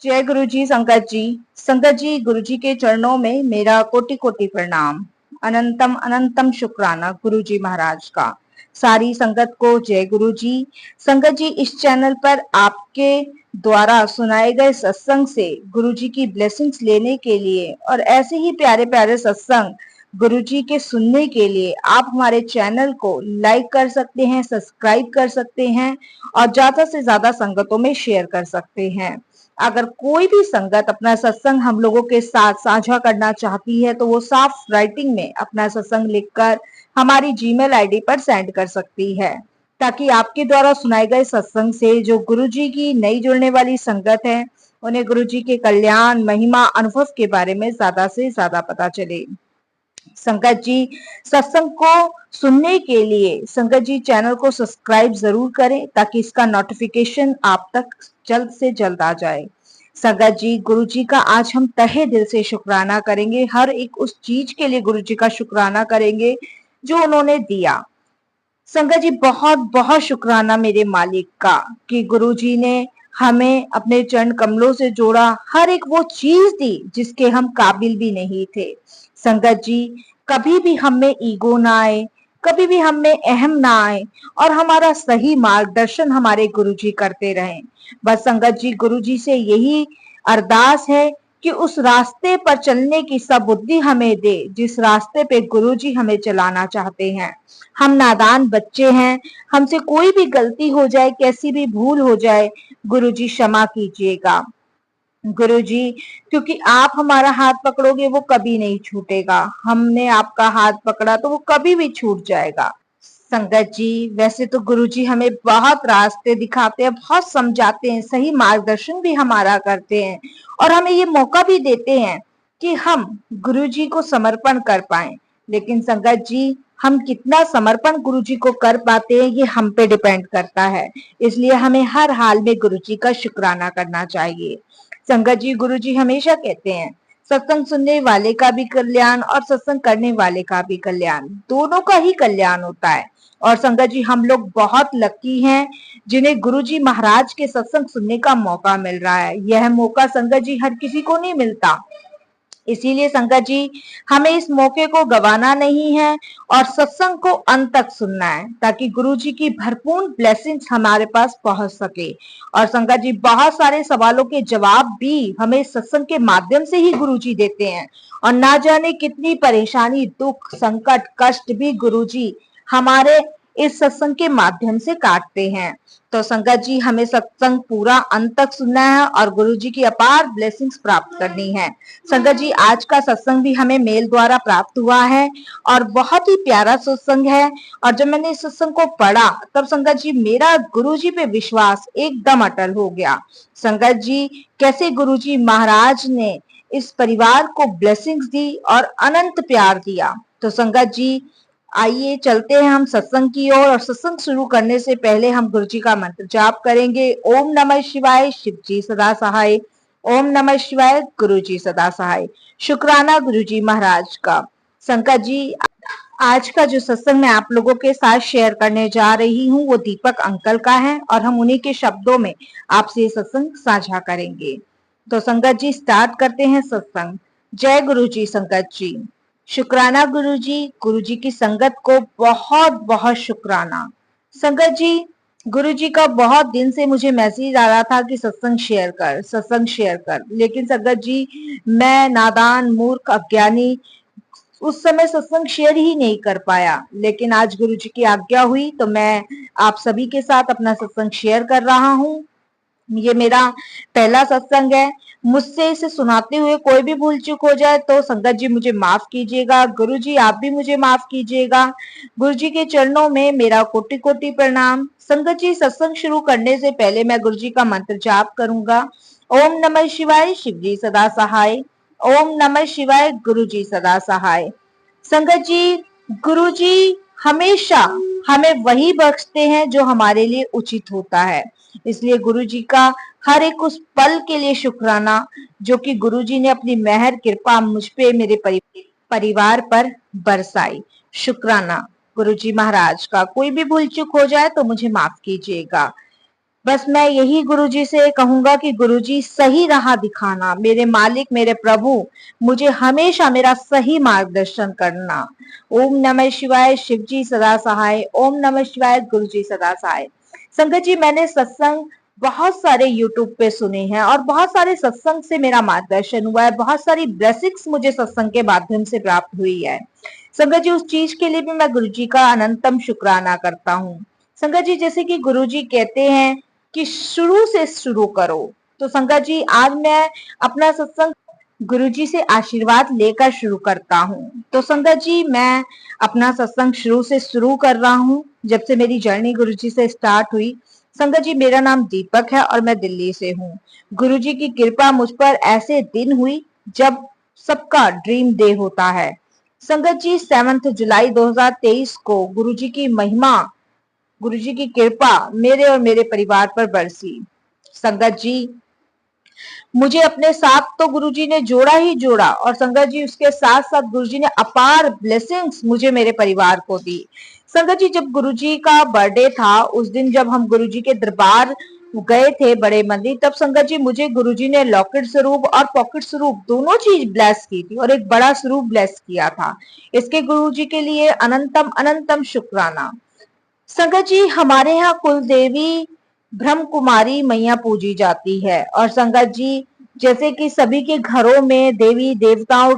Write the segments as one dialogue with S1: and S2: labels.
S1: जय गुरु जी। संगत जी गुरु जी के चरणों में मेरा कोटि कोटि प्रणाम। अनंतम अनंतम शुक्राना गुरु जी महाराज का। सारी संगत को जय गुरु जी। संगत जी, इस चैनल पर आपके द्वारा सुनाए गए सत्संग से गुरु जी की ब्लेसिंग्स लेने के लिए और ऐसे ही प्यारे प्यारे सत्संग गुरु जी के सुनने के लिए आप हमारे चैनल को लाइक कर सकते हैं, सब्सक्राइब कर सकते हैं और ज्यादा से ज्यादा संगतों में शेयर कर सकते हैं। अगर कोई भी संगत अपना सत्संग हम लोगों के साथ साझा करना चाहती है तो वो साफ राइटिंग में अपना सत्संग लिखकर हमारी जीमेल आईडी पर सेंड कर सकती है, ताकि आपके द्वारा सुनाए गए सत्संग से जो गुरु जी की नई जुड़ने वाली संगत है उन्हें गुरु जी के कल्याण, महिमा, अनुभव के बारे में ज्यादा से ज्यादा पता चले। संगत जी, सत्संग को सुनने के लिए संगत जी चैनल को सब्सक्राइब जरूर करें ताकि इसका नोटिफिकेशन आप तक जल्द से जल्द आ जाए। संगत जी, गुरु जी का आज हम तहे दिल से शुक्राना करेंगे। हर एक उस चीज के लिए गुरु जी का शुक्राना करेंगे जो उन्होंने दिया। संगत जी, बहुत बहुत शुक्राना मेरे मालिक का कि गुरु जी ने हमें अपने चरण कमलों से जोड़ा, हर एक वो चीज दी जिसके हम काबिल भी नहीं थे। संगत जी, कभी भी हम में ईगो ना आए, कभी भी हम में अहम ना आए और हमारा सही मार्गदर्शन हमारे गुरुजी करते रहें। बस संगत जी, गुरुजी से यही अरदास है कि उस रास्ते पर चलने की सबुद्धि हमें दे जिस रास्ते पे गुरुजी हमें चलाना चाहते हैं। हम नादान बच्चे हैं, हमसे कोई भी गलती हो जाए, कैसी भी भूल हो जाए, गुरुजी क्षमा कीजिएगा। गुरुजी, क्योंकि आप हमारा हाथ पकड़ोगे वो कभी नहीं छूटेगा, हमने आपका हाथ पकड़ा तो वो कभी भी छूट जाएगा। संगत जी, वैसे तो गुरुजी हमें बहुत रास्ते दिखाते हैं, बहुत समझाते हैं, सही मार्गदर्शन भी हमारा करते हैं और हमें ये मौका भी देते हैं कि हम गुरुजी को समर्पण कर पाए। लेकिन संगत जी, हम कितना समर्पण गुरुजी को कर पाते हैं ये हम पे डिपेंड करता है। इसलिए हमें हर हाल में गुरुजी का शुक्राना करना चाहिए। संगत जी, गुरुजी हमेशा कहते हैं सत्संग सुनने वाले का भी कल्याण और सत्संग करने वाले का भी कल्याण, दोनों का ही कल्याण होता है। और संगत जी, हम लोग बहुत लकी हैं जिन्हें गुरुजी महाराज के सत्संग सुनने का मौका मिल रहा है। यह मौका संगत जी हर किसी को नहीं मिलता। इसीलिए संगत जी, हमें इस मौके को गवाना नहीं है और सत्संग को अंत तक सुनना है ताकि गुरु जी की भरपूर ब्लेसिंग्स हमारे पास पहुंच सके। और संगत जी, बहुत सारे सवालों के जवाब भी हमें सत्संग के माध्यम से ही गुरु जी देते हैं और ना जाने कितनी परेशानी, दुख, संकट, कष्ट भी गुरु जी हमारे इस सत्संग के माध्यम से काटते हैं। तो संगत जी, हमें सत्संग पूरा अंत तक सुनना है और गुरु जी की अपार ब्लेसिंग्स प्राप्त करनी है। संगत जी, आज का सत्संग भी हमें मेल द्वारा प्राप्त हुआ है और बहुत ही प्यारा सत्संग है। और जब मैंने इस सत्संग को पढ़ा तब संगत जी मेरा गुरु जी पे विश्वास एकदम अटल हो गया। संगत जी, कैसे गुरु जी महाराज ने इस परिवार को ब्लेसिंग्स दी और अनंत प्यार दिया। तो संगत जी, आइए चलते हैं हम सत्संग की ओर और सत्संग शुरू करने से पहले हम गुरु जी का मंत्र जाप करेंगे। ओम नमः शिवाय, शिव जी सदा सहाय। ओम नमः शिवाय, गुरु जी सदा सहाय। शुक्राना गुरु जी महाराज का। संगत जी, आज का जो सत्संग मैं आप लोगों के साथ शेयर करने जा रही हूँ वो दीपक अंकल का है और हम उन्हीं के शब्दों में आपसे ये सत्संग साझा करेंगे। तो संगत जी, स्टार्ट करते हैं सत्संग। जय गुरु जी। संगत जी, शुक्राना गुरु जी की संगत को बहुत बहुत शुक्राना। संगत जी, गुरु जी का बहुत दिन से मुझे मैसेज आ रहा था कि सत्संग शेयर कर, सत्संग शेयर कर, लेकिन संगत जी मैं नादान, मूर्ख, अज्ञानी उस समय सत्संग शेयर ही नहीं कर पाया। लेकिन आज गुरु जी की आज्ञा हुई तो मैं आप सभी के साथ अपना सत्संग शेयर कर रहा हूँ। ये मेरा पहला सत्संग है। मुझसे इसे सुनाते हुए कोई भी भूल चूक हो जाए तो संगत जी मुझे माफ कीजिएगा। गुरु जी आप भी मुझे माफ कीजिएगा। गुरु जी के चरणों में मेरा कोटि कोटि प्रणाम। संगत जी, सत्संग शुरू करने से पहले मैं गुरु जी का मंत्र जाप करूंगा। ओम नमः शिवाय, शिव जी सदा सहाय। ओम नमः शिवाय, गुरु जी सदा सहाय। संगत जी, गुरु जी हमेशा हमें वही बख्शते हैं जो हमारे लिए उचित होता है। इसलिए गुरु जी का हर एक उस पल के लिए शुक्राना जो कि गुरु जी ने अपनी मेहर कृपा मुझ पे, मेरे परिवार पर बरसाई। शुक्राना गुरु जी महाराज का। कोई भी भूल चूक हो जाए तो मुझे माफ कीजिएगा। बस मैं यही गुरुजी से कहूंगा कि गुरुजी सही राह दिखाना, मेरे मालिक, मेरे प्रभु, मुझे हमेशा मेरा सही मार्गदर्शन करना। ओम नमः शिवाय, शिव जी सदा सहाय। ओम नमः शिवाय, गुरुजी सदा सहाय। संगत जी, मैंने सत्संग बहुत सारे यूट्यूब पे सुने हैं और बहुत सारे सत्संग से मेरा मार्गदर्शन हुआ है, बहुत सारी ब्लेसिंग्स मुझे सत्संग के माध्यम से प्राप्त हुई है। संगत जी, उस चीज के लिए भी मैं गुरुजी का अनंतम शुक्राना करता हूँ। संगत जी, जैसे कि गुरुजी कहते हैं कि शुरू से शुरू करो, तो संगत जी आज मैं अपना सत्संग गुरुजी से आशीर्वाद लेकर शुरू करता हूँ। तो संगत जी, मैं अपना सत्संग शुरू से शुरू कर रहा हूँ, जब से मेरी जर्नी गुरुजी से स्टार्ट हुई। संगत जी, मेरा नाम दीपक है और मैं दिल्ली से हूँ। गुरुजी की कृपा मुझ पर ऐसे दिन हुई जब सबका ड्रीम डे होता है। संगत जी, 7 जुलाई 2023 को गुरुजी की महिमा, गुरुजी की कृपा मेरे और मेरे परिवार पर बरसी। संगत जी, मुझे अपने साथ तो गुरुजी ने जोड़ा ही जोड़ा और संगत जी उसके साथ साथ गुरुजी ने अपार ब्लेसिंग्स मुझे मेरे परिवार को दी। संगत जी, जब गुरुजी का बर्थडे था, उस दिन जब हम गुरुजी के दरबार गए थे बड़े मंदिर, तब संगत जी मुझे गुरुजी ने लॉकेट स्वरूप और पॉकेट स्वरूप दोनों चीज ब्लेस की थी और एक बड़ा स्वरूप ब्लेस किया था। इसके गुरुजी के लिए अनंतम अनंतम शुक्राना। संगत जी, हमारे यहाँ कुल देवी ब्रह्म कुमारी मैया पूजी जाती है और संगत जी, जैसे कि सभी के घरों में देवी देवताओं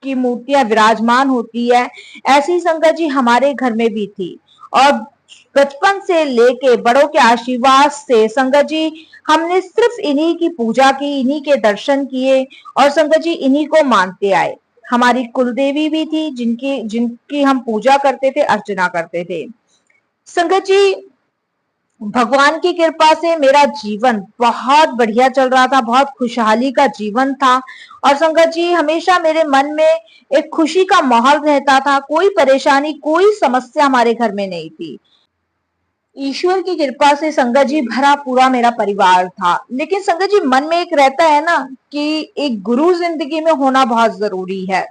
S1: की मूर्तियां विराजमान होती है, ऐसी संगत जी हमारे घर में भी थी। और बचपन से लेके बड़ों के आशीर्वाद से संगत जी हमने सिर्फ इन्हीं की पूजा की, इन्हीं के दर्शन किए और संगत जी इन्हीं को मानते आए। हमारी कुल देवी भी थी जिनकी जिनकी हम पूजा करते थे, अर्चना करते थे। संगत जी, भगवान की कृपा से मेरा जीवन बहुत बढ़िया चल रहा था, बहुत खुशहाली का जीवन था और संगत जी हमेशा मेरे मन में एक खुशी का माहौल रहता था। कोई परेशानी, कोई समस्या हमारे घर में नहीं थी। ईश्वर की कृपा से संगत जी भरा पूरा मेरा परिवार था। लेकिन संगत जी, मन में एक रहता है ना कि एक गुरु जिंदगी में होना बहुत जरूरी है,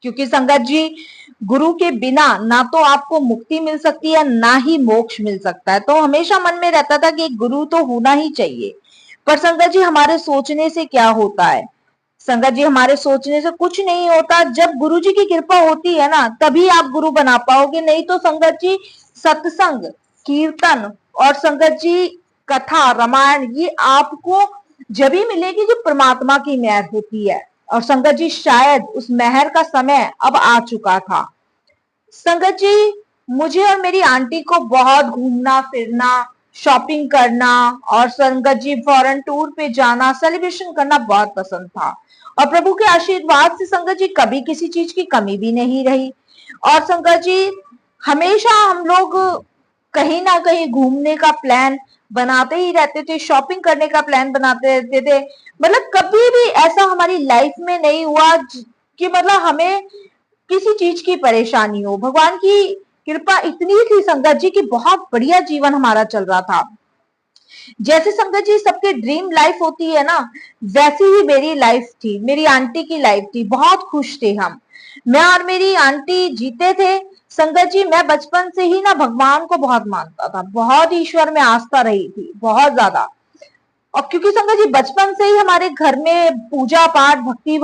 S1: क्योंकि संगत जी गुरु के बिना ना तो आपको मुक्ति मिल सकती है, ना ही मोक्ष मिल सकता है। तो हमेशा मन में रहता था कि एक गुरु तो होना ही चाहिए। पर संगत जी, हमारे सोचने से क्या होता है? संगत जी, हमारे सोचने से कुछ नहीं होता। जब गुरु जी की कृपा होती है ना, तभी आप गुरु बना पाओगे। नहीं तो संगत जी सत्संग, कीर्तन और संगत जी कथा, रामायण, ये आपको जब भी मिलेगी जो परमात्मा की मेहर होती है। और संगत जी शायद उस मेहर का समय अब आ चुका था। संगत जी, मुझे और मेरी आंटी को बहुत घूमना फिरना, शॉपिंग करना और संगत जी फॉरेन टूर पे जाना, सेलिब्रेशन करना बहुत पसंद था। और प्रभु के आशीर्वाद से संगत जी कभी किसी चीज की कमी भी नहीं रही। और संगत जी हमेशा हम लोग कहीं ना कहीं घूमने का प्लान बनाते ही रहते थे, शॉपिंग करने का प्लान बनाते रहते थे। मतलब कभी भी ऐसा हमारी लाइफ में नहीं हुआ कि मतलब हमें किसी चीज की परेशानी हो। भगवान की कृपा इतनी थी संगत जी कि बहुत बढ़िया जीवन हमारा चल रहा था। जैसे संगत जी सबके ड्रीम लाइफ होती है ना, वैसी ही मेरी लाइफ थी, मेरी आंटी की लाइफ थी। बहुत खुश थे हम, मैं और मेरी आंटी जीते थे। संगत जी, मैं बचपन से ही ना भगवान को बहुत मानता था, बहुत ईश्वर में आस्था रही थी, बहुत ज्यादा। और क्योंकि संगत जी बचपन से ही हमारे घर में पूजा पाठ, भक्ति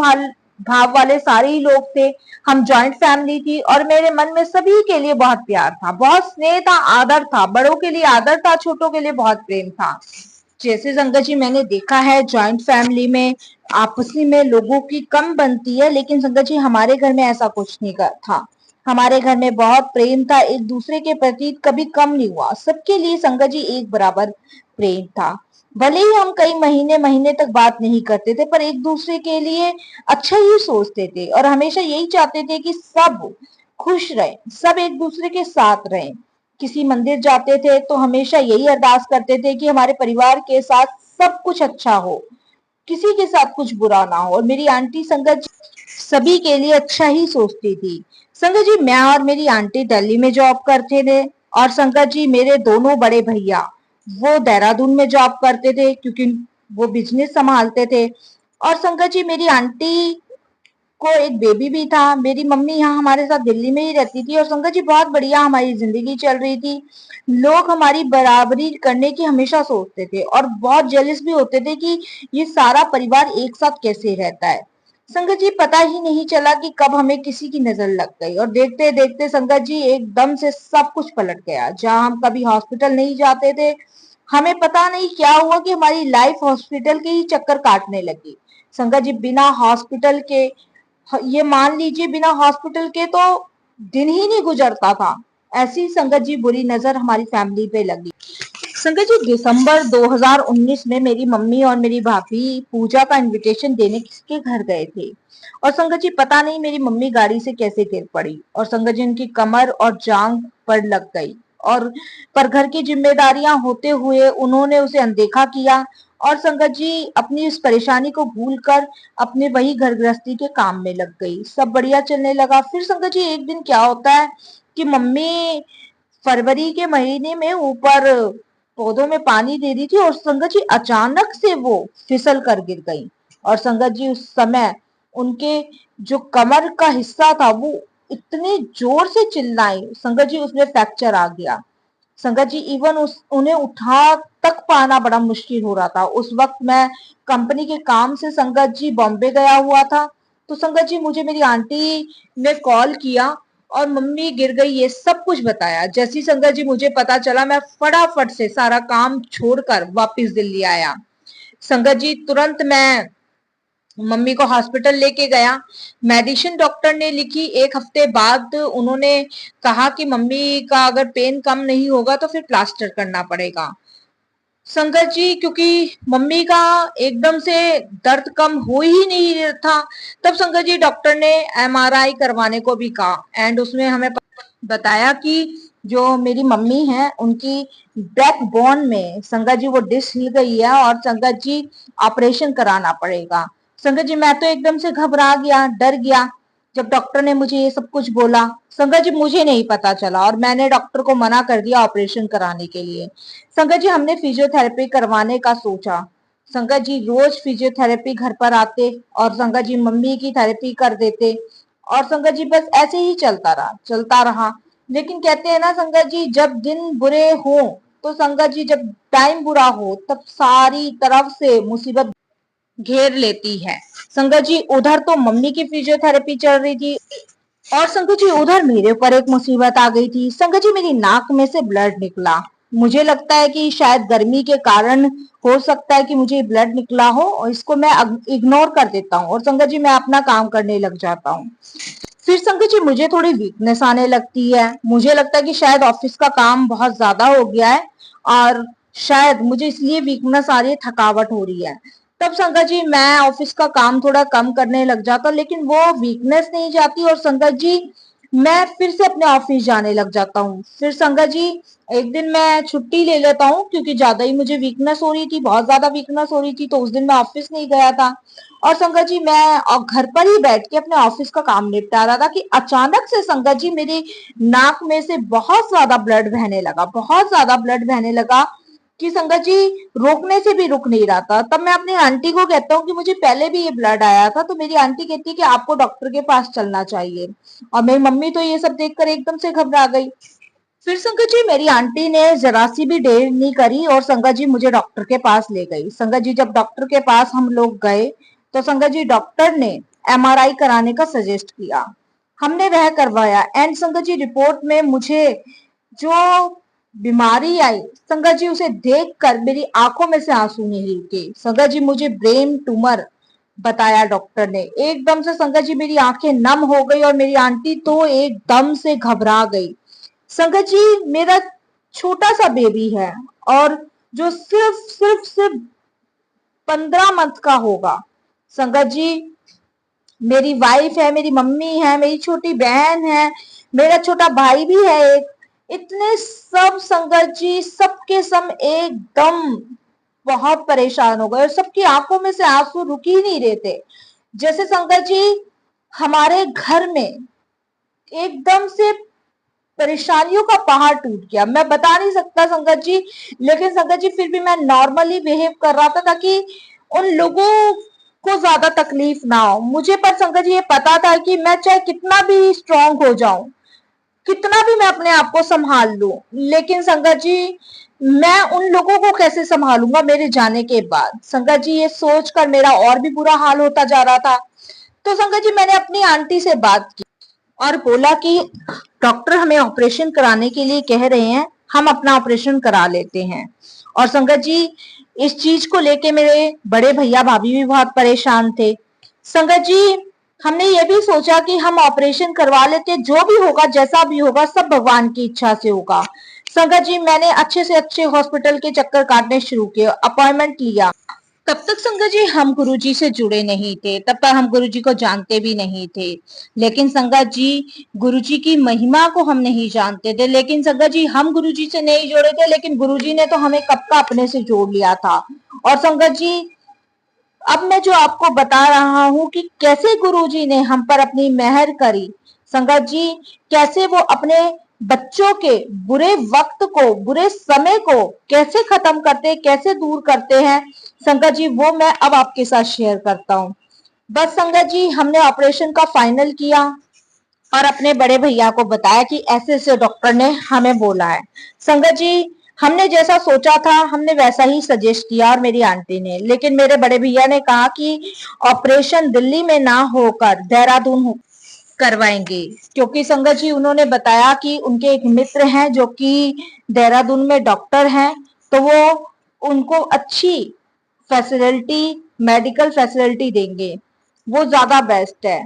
S1: भाव वाले सारे ही लोग थे। हम जॉइंट फैमिली थी और मेरे मन में सभी के लिए बहुत प्यार था, बहुत स्नेह था, आदर था। बड़ों के लिए आदर था, छोटों के लिए बहुत प्रेम था। जैसे संगत जी मैंने देखा है जॉइंट फैमिली में आपसी में लोगों की कम बनती है, लेकिन संगत जी हमारे घर में ऐसा कुछ नहीं था। हमारे घर में बहुत प्रेम था, एक दूसरे के प्रति कभी कम नहीं हुआ। सबके लिए संगत जी एक बराबर प्रेम था। भले ही हम कई महीने महीने तक बात नहीं करते थे, पर एक दूसरे के लिए अच्छा ही सोचते थे और हमेशा यही चाहते थे कि सब खुश रहें, सब एक दूसरे के साथ रहें। किसी मंदिर जाते थे तो हमेशा यही अरदास करते थे कि हमारे परिवार के साथ सब कुछ अच्छा हो, किसी के साथ कुछ बुरा ना हो। और मेरी आंटी संगत जी सभी के लिए अच्छा ही सोचती थी। संगत जी, मैं और मेरी आंटी दिल्ली में जॉब करते थे और संगत जी मेरे दोनों बड़े भैया वो देहरादून में जॉब करते थे, क्योंकि वो बिजनेस संभालते थे। और संगत जी मेरी आंटी को एक बेबी भी था। मेरी मम्मी यहाँ हमारे साथ दिल्ली में ही रहती थी और संगत जी बहुत बढ़िया हमारी जिंदगी चल रही थी। लोग हमारी बराबरी करने की हमेशा सोचते थे और बहुत जेलस भी होते थे कि ये सारा परिवार एक साथ कैसे रहता है। संगत जी पता ही नहीं चला कि कब हमें किसी की नजर लग गई और देखते देखते संगत जी एकदम से सब कुछ पलट गया। जहां हम कभी हॉस्पिटल नहीं जाते थे, हमें पता नहीं क्या हुआ कि हमारी लाइफ हॉस्पिटल के ही चक्कर काटने लगी। संगत जी बिना हॉस्पिटल के, ये मान लीजिए बिना हॉस्पिटल के तो दिन ही नहीं गुजरता था। ऐसी संगत जी बुरी नजर हमारी फैमिली पे लगी। संगत जी दिसंबर 2019 में मेरी मम्मी और मेरी भाभी पूजा का इनविटेशन देने किसके घर गए थे और संगत जी पता नहीं मेरी मम्मी गाड़ी से कैसे गिर पड़ी और संगत जी उनकी कमर और जांग पर लग गई और पर घर की जिम्मेदारियां होते हुए उन्होंने उसे अनदेखा किया और संगत जी अपनी उस परेशानी को भूलकर अपने वही घर गृहस्थी के काम में लग गई। सब बढ़िया चलने लगा। फिर संगत जी एक दिन क्या होता है कि मम्मी फरवरी के महीने में ऊपर पौधों में पानी दे रही थी और संगत जी अचानक से वो फिसल कर गिर गई और संगत जी उस समय उनके जो कमर का हिस्सा था वो इतने जोर से चिल्लाई संगत जी उसमें फ्रैक्चर आ गया। संगत जी इवन उन्हें उठा तक पाना बड़ा मुश्किल हो रहा था। उस वक्त मैं कंपनी के काम से संगत जी बॉम्बे गया हुआ था। तो संगत जी मुझे मेरी आंटी ने कॉल किया और मम्मी गिर गई ये सब कुछ बताया। जैसी संगत जी मुझे पता चला मैं फटाफट से सारा काम छोड़कर वापस दिल्ली आया। संगत जी तुरंत मैं मम्मी को हॉस्पिटल लेके गया। मेडिसिन डॉक्टर ने लिखी। एक हफ्ते बाद उन्होंने कहा कि मम्मी का अगर पेन कम नहीं होगा तो फिर प्लास्टर करना पड़ेगा। संगत जी क्योंकि मम्मी का एकदम से दर्द कम हो ही नहीं था, तब संगत जी डॉक्टर ने एमआरआई करवाने को भी कहा एंड उसमें हमें बताया कि जो मेरी मम्मी है उनकी बैकबोन में संगत जी वो डिस्क हिल गई है और संगत जी ऑपरेशन कराना पड़ेगा। संगत जी मैं तो एकदम से घबरा गया, डर गया जब डॉक्टर ने मुझे ये सब कुछ बोला। संगत जी मुझे नहीं पता चला और मैंने डॉक्टर को मना कर दिया ऑपरेशन कराने के लिए। संगत जी हमने फिजियोथेरेपी करवाने का सोचा। संगत जी रोज फिजियोथेरेपी घर पर आते और संगत जी मम्मी की थेरेपी कर देते और संगत जी बस ऐसे ही चलता रहा। लेकिन कहते हैं ना संगत जी जब दिन बुरे हो तो संगत जी जब टाइम बुरा हो तब सारी तरफ से मुसीबत घेर लेती है। संगत जी उधर तो मम्मी की फिजियोथेरेपी चल रही थी और संगत जी उधर मेरे ऊपर एक मुसीबत आ गई थी। संगत जी मेरी नाक में से ब्लड निकला। मुझे लगता है कि शायद गर्मी के कारण हो सकता है कि मुझे ब्लड निकला हो और इसको मैं इग्नोर कर देता हूँ और संगत जी मैं अपना काम करने लग जाता हूँ। फिर संगत जी मुझे थोड़ी वीकनेस आने लगती है। मुझे लगता है कि शायद ऑफिस का काम बहुत ज्यादा हो गया है और शायद मुझे इसलिए वीकनेस आ रही है, थकावट हो रही है। तब संगत जी मैं ऑफिस का काम थोड़ा कम करने लग जाता, लेकिन वो वीकनेस नहीं जाती और संगत जी मैं फिर से अपने ऑफिस जाने लग जाता हूँ। फिर संगत जी एक दिन मैं छुट्टी ले लेता हूँ क्योंकि ज्यादा ही मुझे वीकनेस हो रही थी, बहुत ज्यादा वीकनेस हो रही थी, तो उस दिन मैं ऑफिस नहीं गया था और संगत जी मैं घर पर ही बैठ के अपने ऑफिस का काम निपटा रहा था कि अचानक से संगत जी मेरी नाक में से बहुत ज्यादा ब्लड बहने लगा, बहुत ज्यादा ब्लड बहने लगा कि संगत जी रोकने से भी रुक नहीं रहा था। तब मैं अपनी आंटी को कहता हूँ कि मुझे पहले भी ये ब्लड आया था, तो मेरी आंटी कहती है कि आपको डॉक्टर के पास चलना चाहिए और मेरी मम्मी तो ये सब देखकर एकदम से घबरा गई। फिर संगत जी मेरी आंटी ने जरा सी भी देर नहीं करी और संगत जी मुझे डॉक्टर के पास ले गई। संगत जी जब डॉक्टर के पास हम लोग गए तो संगत जी डॉक्टर ने एमआरआई कराने का सजेस्ट किया। हमने वह करवाया एंड संगत जी रिपोर्ट में मुझे जो बीमारी आई संगत जी उसे देखकर मेरी आंखों में से आंसू नहीं रुके। संगत जी मुझे ब्रेन ट्यूमर बताया डॉक्टर ने। एकदम से संगत जी मेरी आंखें नम हो गई और मेरी आंटी तो एकदम से घबरा गई। संगत जी मेरा छोटा सा बेबी है और जो सिर्फ 15 मंथ का होगा। संगत जी मेरी वाइफ है, मेरी मम्मी है, मेरी छोटी बहन है, मेरा छोटा भाई भी है एक। इतने सब संगत जी सबके सम एकदम बहुत परेशान हो गए और सबकी आंखों में से आंसू रुक ही नहीं रहे थे। जैसे संगत जी हमारे घर में एकदम से परेशानियों का पहाड़ टूट गया। मैं बता नहीं सकता संगत जी, लेकिन संगत जी फिर भी मैं नॉर्मली बिहेव कर रहा था ताकि उन लोगों को ज्यादा तकलीफ ना हो मुझे। पर संगत जी ये पता था कि मैं चाहे कितना भी स्ट्रांग हो जाऊं, कितना भी मैं अपने आप को संभाल लूं, लेकिन संगत जी मैं उन लोगों को कैसे संभालूंगा मेरे जाने के बाद। संगत जी ये सोचकर मेरा और भी बुरा हाल होता जा रहा था। तो संगत जी मैंने अपनी आंटी से बात की और बोला कि डॉक्टर हमें ऑपरेशन कराने के लिए कह रहे हैं, हम अपना ऑपरेशन करा लेते हैं। और संगत जी इस चीज को लेके मेरे बड़े भैया भाभी भी बहुत परेशान थे। संगत जी हमने ये भी सोचा कि हम ऑपरेशन करवा लेते, जो भी होगा जैसा भी होगा सब भगवान की इच्छा से होगा। संगत जी मैंने अच्छे से अच्छे हॉस्पिटल के चक्कर काटने शुरू किए, अपॉइंटमेंट लिया। तब तक संगत जी हम गुरुजी से जुड़े नहीं थे, तब तक हम गुरुजी को जानते भी नहीं थे। लेकिन संगत जी गुरुजी की महिमा को हम नहीं जानते थे। लेकिन संगत जी हम गुरुजी से नहीं जुड़े थे, लेकिन गुरुजी ने तो हमें कब का अपने से जोड़ लिया था। और संगत जी अब मैं जो आपको बता रहा हूं कि कैसे गुरुजी ने हम पर अपनी मेहर करी। संगत जी कैसे वो अपने बच्चों के बुरे वक्त को, बुरे समय को कैसे खत्म करते, कैसे दूर करते हैं, संगत जी वो मैं अब आपके साथ शेयर करता हूँ। बस संगत जी हमने ऑपरेशन का फाइनल किया और अपने बड़े भैया को बताया कि ऐसे ऐसे डॉक्टर ने हमें बोला है। संगत जी हमने जैसा सोचा था हमने वैसा ही सजेस्ट किया और मेरी आंटी ने, लेकिन मेरे बड़े भैया ने कहा कि ऑपरेशन दिल्ली में ना होकर देहरादून करवाएंगे, क्योंकि संगत जी उन्होंने बताया कि उनके एक मित्र हैं जो कि देहरादून में डॉक्टर हैं, तो वो उनको अच्छी फैसिलिटी, मेडिकल फैसिलिटी देंगे, वो ज्यादा बेस्ट है।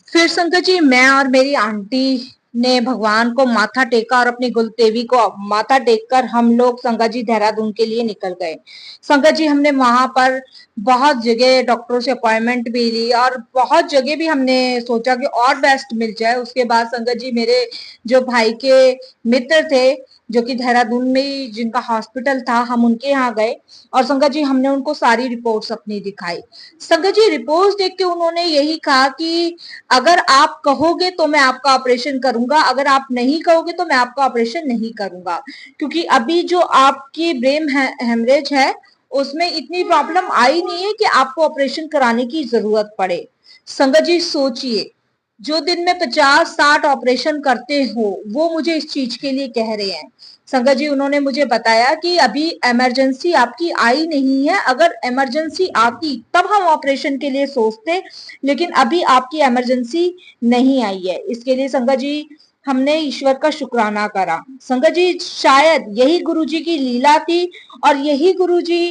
S1: फिर संगत जी मैं और मेरी आंटी ने भगवान को माथा टेका और अपनी गुलदेवी को माथा टेक कर हम लोग संगत जी देहरादून के लिए निकल गए। संगत जी हमने वहां पर बहुत जगह डॉक्टरों से अपॉइंटमेंट भी ली और बहुत जगह भी हमने सोचा कि और बेस्ट मिल जाए। उसके बाद संगत जी मेरे जो भाई के मित्र थे जो कि देहरादून में जिनका हॉस्पिटल था, हम उनके यहाँ गए और संगत जी हमने उनको सारी रिपोर्ट्स अपनी दिखाई। संगत जी रिपोर्ट्स देख के उन्होंने यही कहा कि अगर आप कहोगे तो मैं आपका ऑपरेशन करूंगा, अगर आप नहीं कहोगे तो मैं आपका ऑपरेशन नहीं करूंगा, क्योंकि अभी जो आपकी ब्रेन हेमरेज है उसमें इतनी प्रॉब्लम आई नहीं है कि आपको ऑपरेशन कराने की जरूरत पड़े। संगत जी सोचिए जो दिन में 50-60 ऑपरेशन करते हो वो मुझे इस चीज के लिए कह रहे हैं। संगत जी उन्होंने मुझे बताया कि अभी इमरजेंसी आपकी आई नहीं है, अगर इमरजेंसी आती तब हम ऑपरेशन के लिए सोचते, लेकिन अभी आपकी इमरजेंसी नहीं आई है। इसके लिए संगत जी हमने ईश्वर का शुक्राना करा। संगत जी शायद यही गुरुजी की लीला थी और यही गुरुजी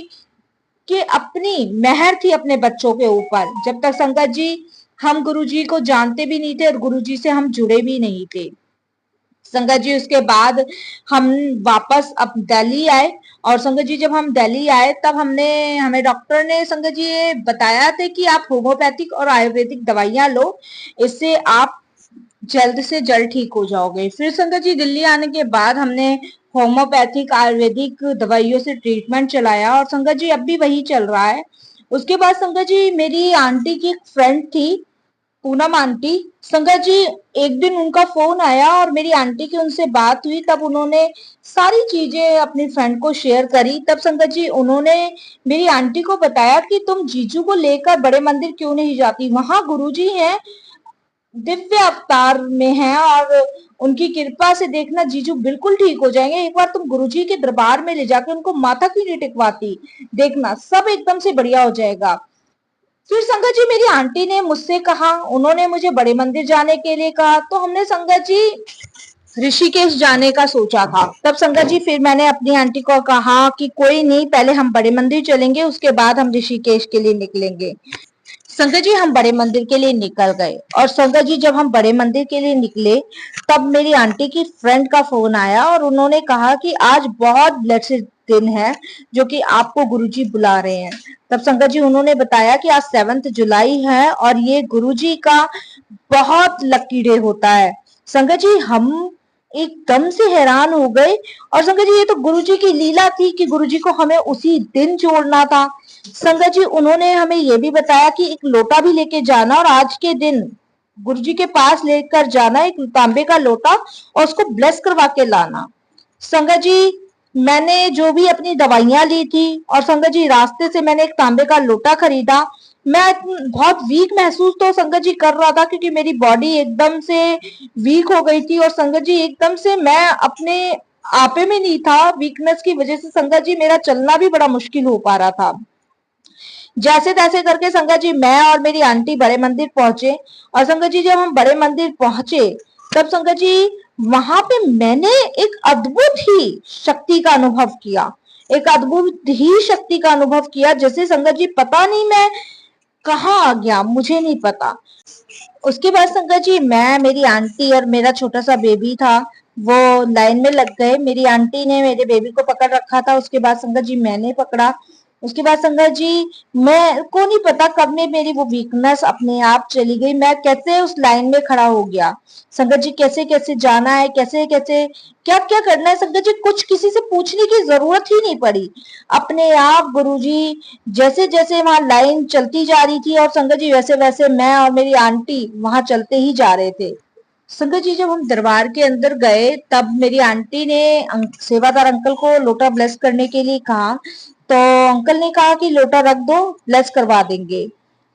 S1: की अपनी मेहर थी अपने बच्चों के ऊपर। जब तक संगत जी हम गुरुजी को जानते भी नहीं थे और गुरुजी से हम जुड़े भी नहीं थे। संगत जी उसके बाद हम वापस अब दिल्ली आए और संगत जी जब हम दिल्ली आए तब हमें डॉक्टर ने संगत जी ये बताया था कि आप होम्योपैथिक और आयुर्वेदिक दवाइयां लो, इससे आप जल्द से जल्द ठीक हो जाओगे। फिर संगत जी दिल्ली आने के बाद हमने होम्योपैथिक आयुर्वेदिक दवाइयों से ट्रीटमेंट चलाया और संगत जी अब भी वही चल रहा है। उसके बाद संगत जी मेरी आंटी की एक फ्रेंड थी पूनम आंटी। संगत जी एक दिन उनका फोन आया और मेरी आंटी की उनसे बात हुई, तब उन्होंने सारी चीजें अपनी फ्रेंड को शेयर करी। तब संगत जी उन्होंने मेरी आंटी को बताया कि तुम जीजू को लेकर बड़े मंदिर क्यों नहीं जाती, वहां गुरुजी हैं, दिव्य अवतार में हैं और उनकी कृपा से देखना जीजू बिल्कुल ठीक हो जाएंगे। एक बार तुम गुरुजी के दरबार में ले जाकर उनको माथा क्यों नहीं टिकवाती, देखना सब एकदम से बढ़िया हो जाएगा। फिर संगत जी मेरी आंटी ने मुझसे कहा, उन्होंने मुझे बड़े मंदिर जाने के लिए कहा, तो हमने संगत जी ऋषिकेश जाने का सोचा था। तब संगत जी फिर मैंने अपनी आंटी को कहा कि कोई नहीं, पहले हम बड़े मंदिर चलेंगे उसके बाद हम ऋषिकेश के लिए निकलेंगे। संगत जी हम बड़े मंदिर के लिए निकल गए और संगत जी जब हम बड़े मंदिर के लिए निकले तब मेरी आंटी की फ्रेंड का फोन आया और उन्होंने कहा कि आज बहुत ब्लेस्ड दिन है जो कि आपको गुरुजी बुला रहे हैं। तब संगत जी उन्होंने बताया कि आज 7 जुलाई है और ये गुरुजी का बहुत लकी डे होता है। संगत जी हम एकदम से हैरान हो गए और संगत जी ये तो गुरुजी की लीला थी कि गुरुजी को हमें उसी दिन जोड़ना था। संगत जी उन्होंने हमें ये भी बताया कि एक लोटा भी लेके जाना और आज के दिन गुरुजी के पास लेकर जाना एक तांबे का लोटा और उसको ब्लेस करवा के लाना। संगत जी मैंने जो भी अपनी दवाइयां ली थी और संगत जी रास्ते से मैंने एक तांबे का लोटा खरीदा मैं बहुत वीक महसूस तो संगत जी कर रहा था, क्योंकि मेरी बॉडी एकदम से वीक हो गई थी और संगत जी एकदम से मैं अपने आपे में नहीं था। वीकनेस की वजह से संगत जी मेरा चलना भी बड़ा मुश्किल हो पा रहा था। जैसे तैसे करके संगत जी मैं और मेरी आंटी बड़े मंदिर पहुंचे, और संगत जी जब हम बड़े मंदिर पहुंचे तब संगत जी वहां पे मैंने एक अद्भुत ही शक्ति का अनुभव किया, एक अद्भुत ही शक्ति का अनुभव किया। जैसे संगत जी पता नहीं मैं कहाँ आ गया, मुझे नहीं पता। उसके बाद संगत जी मैं, मेरी आंटी और मेरा छोटा सा बेबी था, वो लाइन में लग गए। मेरी आंटी ने मेरे बेबी को पकड़ रखा था, उसके बाद संगत जी मैंने पकड़ा। उसके बाद संगत जी मैं को नहीं पता कब में मेरी वो वीकनेस अपने आप चली गई। मैं कैसे उस लाइन में खड़ा हो गया, संगत जी कैसे कैसे जाना है, कैसे कैसे क्या क्या करना है, संगत जी कुछ किसी से पूछने की जरूरत ही नहीं पड़ी। अपने आप गुरुजी जैसे जैसे वहां लाइन चलती जा रही थी और संगत जी वैसे वैसे मैं और मेरी आंटी वहां चलते ही जा रहे थे। संगत जी जब हम दरबार के अंदर गए तब मेरी आंटी ने सेवादार अंकल को लोटा ब्लेस करने के लिए कहा, तो अंकल ने कहा कि लोटा रख दो, ब्लेस करवा देंगे।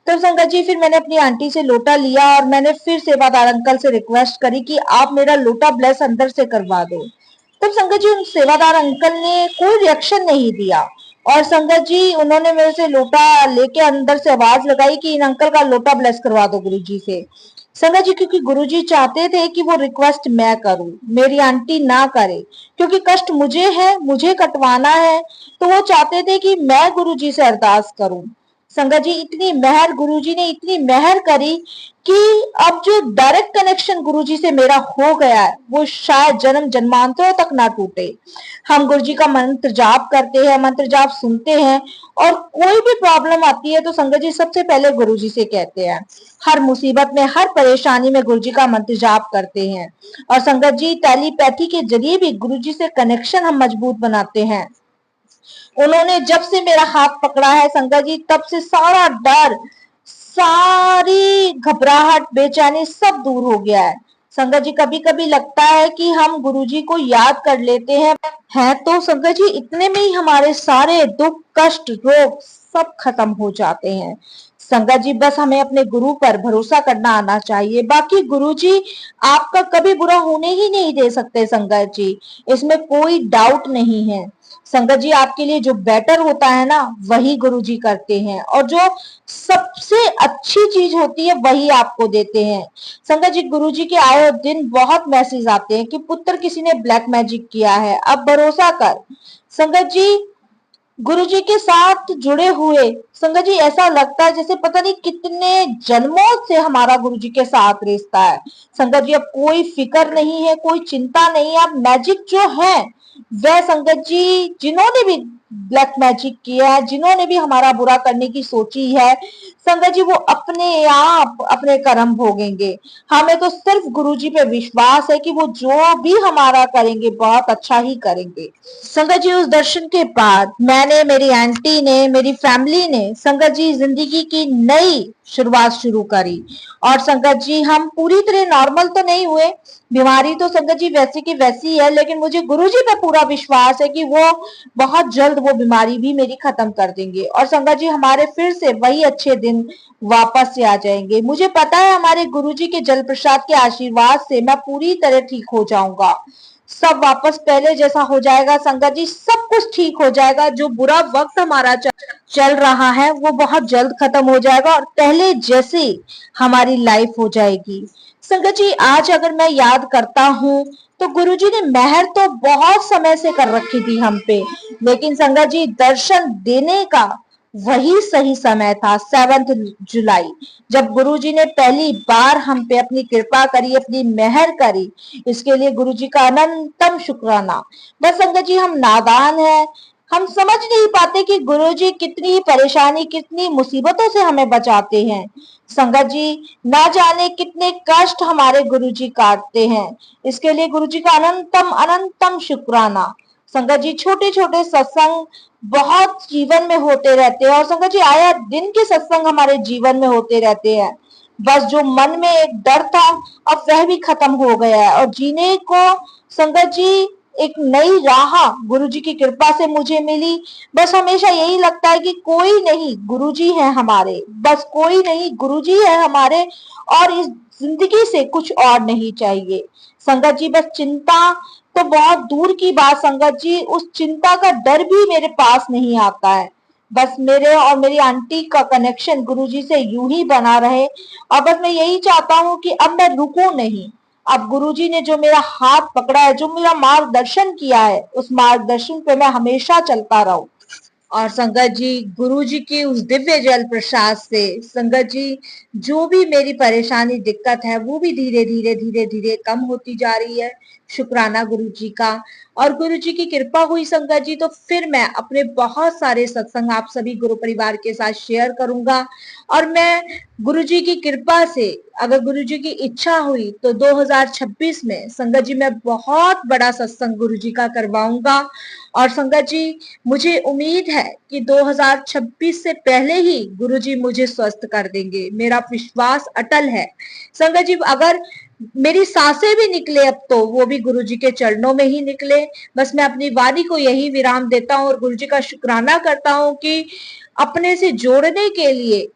S1: तो संगत जी फिर मैंने अपनी आंटी से लोटा लिया और मैंने फिर सेवादार अंकल से रिक्वेस्ट करी कि आप मेरा लोटा ब्लेस अंदर से करवा दो। तब संगत जी उन सेवादार अंकल ने कोई रिएक्शन नहीं दिया, और संगत जी उन्होंने मेरे से लोटा लेके अंदर से आवाज लगाई कि इन अंकल का लोटा ब्लेस करवा दो गुरुजी से। संगत जी क्योंकि गुरुजी चाहते थे कि वो रिक्वेस्ट मैं करूं, मेरी आंटी ना करे, क्योंकि कष्ट मुझे है, मुझे कटवाना है, तो वो चाहते थे कि मैं गुरुजी से अरदास करूं। संगत जी इतनी मेहर, गुरुजी ने इतनी मेहर करी कि अब जो डायरेक्ट कनेक्शन गुरुजी से मेरा हो गया है वो शायद जन्म जन्मांतरों तक ना टूटे। हम गुरुजी का मंत्र जाप करते हैं, मंत्र जाप सुनते हैं, और कोई भी प्रॉब्लम आती है तो संगत जी सबसे पहले गुरुजी से कहते हैं। हर मुसीबत में, हर परेशानी में गुरुजी का मंत्र जाप करते हैं, और संगत जी टेलीपैथी के जरिए भी गुरुजी से कनेक्शन हम मजबूत बनाते हैं। उन्होंने जब से मेरा हाथ पकड़ा है संगत जी तब से सारा डर, सारी घबराहट, बेचैनी सब दूर हो गया है। संगत जी कभी कभी लगता है कि हम गुरुजी को याद कर लेते हैं तो संगत जी इतने में ही हमारे सारे दुख, कष्ट, रोग सब खत्म हो जाते हैं। संगत जी बस हमें अपने गुरु पर भरोसा करना आना चाहिए। बाकी गुरु जी आपका कभी बुरा होने ही नहीं दे सकते संगत जी, इसमें कोई डाउट नहीं है। संगत जी आपके लिए जो बेटर होता है ना वही गुरु जी करते हैं, और जो सबसे अच्छी चीज होती है वही आपको देते हैं। संगत जी गुरु जी के आए दिन बहुत मैसेज आते हैं कि पुत्र किसी ने ब्लैक मैजिक किया है, अब भरोसा कर। संगत जी गुरु जी के साथ जुड़े हुए संगत जी ऐसा लगता है जैसे पता नहीं कितने जन्मों से हमारा गुरु जी के साथ रिश्ता है। संगत जी अब कोई फिक्र नहीं है, कोई चिंता नहीं है। अब मैजिक जो है वह संगत जी जिन्होंने भी ब्लैक मैजिक किया है, जिन्होंने भी हमारा बुरा करने की सोची है, संगत जी वो अपने आप अपने कर्म भोगेंगे। हमें तो सिर्फ गुरु जी पे विश्वास है कि वो जो भी हमारा करेंगे बहुत अच्छा ही करेंगे। संगत जी उस दर्शन के बाद मैंने, मेरी आंटी ने, मेरी फैमिली ने संगत जी जिंदगी की नई शुरुआत शुरू करी। और संगत जी हम पूरी तरह नॉर्मल तो नहीं हुए, बीमारी तो संगत जी वैसी की वैसी है, लेकिन मुझे गुरुजी पे पूरा विश्वास है कि वो बहुत जल्द वो बीमारी भी मेरी खत्म कर देंगे, और संगत जी हमारे फिर से वही अच्छे दिन वापस से आ जाएंगे। मुझे पता है हमारे गुरुजी के जल प्रसाद के आशीर्वाद से मैं पूरी तरह ठीक हो जाऊंगा, सब वापस पहले जैसा हो जाएगा। संगत जी सब कुछ ठीक हो जाएगा, जो बुरा वक्त हमारा चल रहा है वो बहुत जल्द खत्म हो जाएगा और पहले जैसी हमारी लाइफ हो जाएगी। संगत जी आज अगर मैं याद करता हूँ तो गुरुजी ने मेहर तो बहुत समय से कर रखी थी हम पे, लेकिन संगत जी दर्शन देने का वही सही समय था 7 जुलाई, जब गुरुजी ने पहली बार हम पे अपनी कृपा करी, अपनी मेहर करी। इसके लिए गुरुजी का अनंतम शुक्राना। बस संगत जी हम नादान हैं, हम समझ नहीं पाते कि गुरुजी कितनी परेशानी, कितनी मुसीबतों से हमें बचाते हैं। संगत जी ना जाने कितने कष्ट हमारे गुरुजी काटते हैं, इसके लिए गुरुजी का अनंतम अनंतम शुक्राना। संगत जी छोटे छोटे सत्संग बहुत जीवन में होते रहते हैं, और संगत जी आया दिन के सत्संग हमारे जीवन में होते रहते हैं। बस जो मन में एक डर था अब वह भी खत्म हो गया है, और जीने को संगत जी एक नई राह गुरुजी की कृपा से मुझे मिली। बस हमेशा यही लगता है कि कोई नहीं, गुरुजी है हमारे, बस कोई नहीं, गुरुजी है हमारे, और इस जिंदगी से कुछ और नहीं चाहिए। संगत जी, बस चिंता तो बहुत दूर की बात संगत जी, उस चिंता का डर भी मेरे पास नहीं आता है। बस मेरे और मेरी आंटी का कनेक्शन गुरुजी से यूं ही बना रहे, और बस मैं यही चाहता हूँ कि अब मैं रुकूं नहीं। अब गुरुजी ने जो मेरा हाथ पकड़ा है, जो मेरा मार्गदर्शन किया है, उस मार्गदर्शन पे मैं हमेशा चलता रहूं। और संगत जी, गुरु जी की उस दिव्य जल प्रसाद से संगत जी, जो भी मेरी परेशानी दिक्कत है वो भी धीरे धीरे धीरे धीरे कम होती जा रही है। शुक्राना गुरु जी का। और गुरु जी की कृपा हुई संगत जी, तो फिर मैं अपने बहुत सारे सत्संग आप सभी गुरु परिवार के साथ शेयर करूंगा। और मैं गुरु जी की कृपा से, अगर गुरु जी की इच्छा हुई तो 2026 में संगत जी मैं बहुत बड़ा सत्संग गुरु जी का करवाऊंगा। और संगत जी, मुझे उम्मीद है कि 2026 से पहले ही गुरुजी मुझे स्वस्थ कर देंगे, मेरा विश्वास अटल है। संगत जी, अगर मेरी सांसें भी निकले अब, तो वो भी गुरुजी के चरणों में ही निकले। बस मैं अपनी वाणी को यही विराम देता हूँ और गुरुजी का शुक्राना करता हूँ कि अपने से जोड़ने के लिए,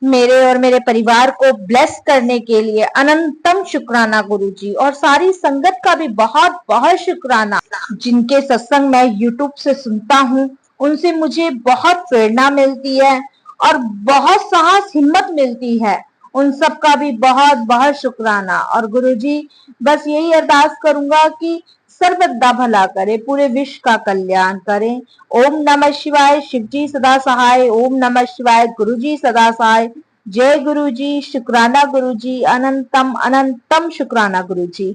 S1: मेरे और मेरे परिवार को ब्लेस करने के लिए अनंतम शुक्राना गुरुजी। और सारी संगत का भी बहुत बहुत शुक्राना, जिनके सत्संग मैं यूट्यूब से सुनता हूँ, उनसे मुझे बहुत प्रेरणा मिलती है और बहुत साहस हिम्मत मिलती है। उन सब का भी बहुत बहुत शुक्राना। और गुरुजी, बस यही अरदास करूंगा कि सर्वदा भला करे, पूरे विश्व का कल्याण करें। ओम नमः शिवाय। शिवजी सदा सहाय। ओम नमः शिवाय। गुरुजी सदा सहाय। जय गुरुजी। शुक्राना गुरुजी। अनंतम अनंतम शुक्राना गुरुजी।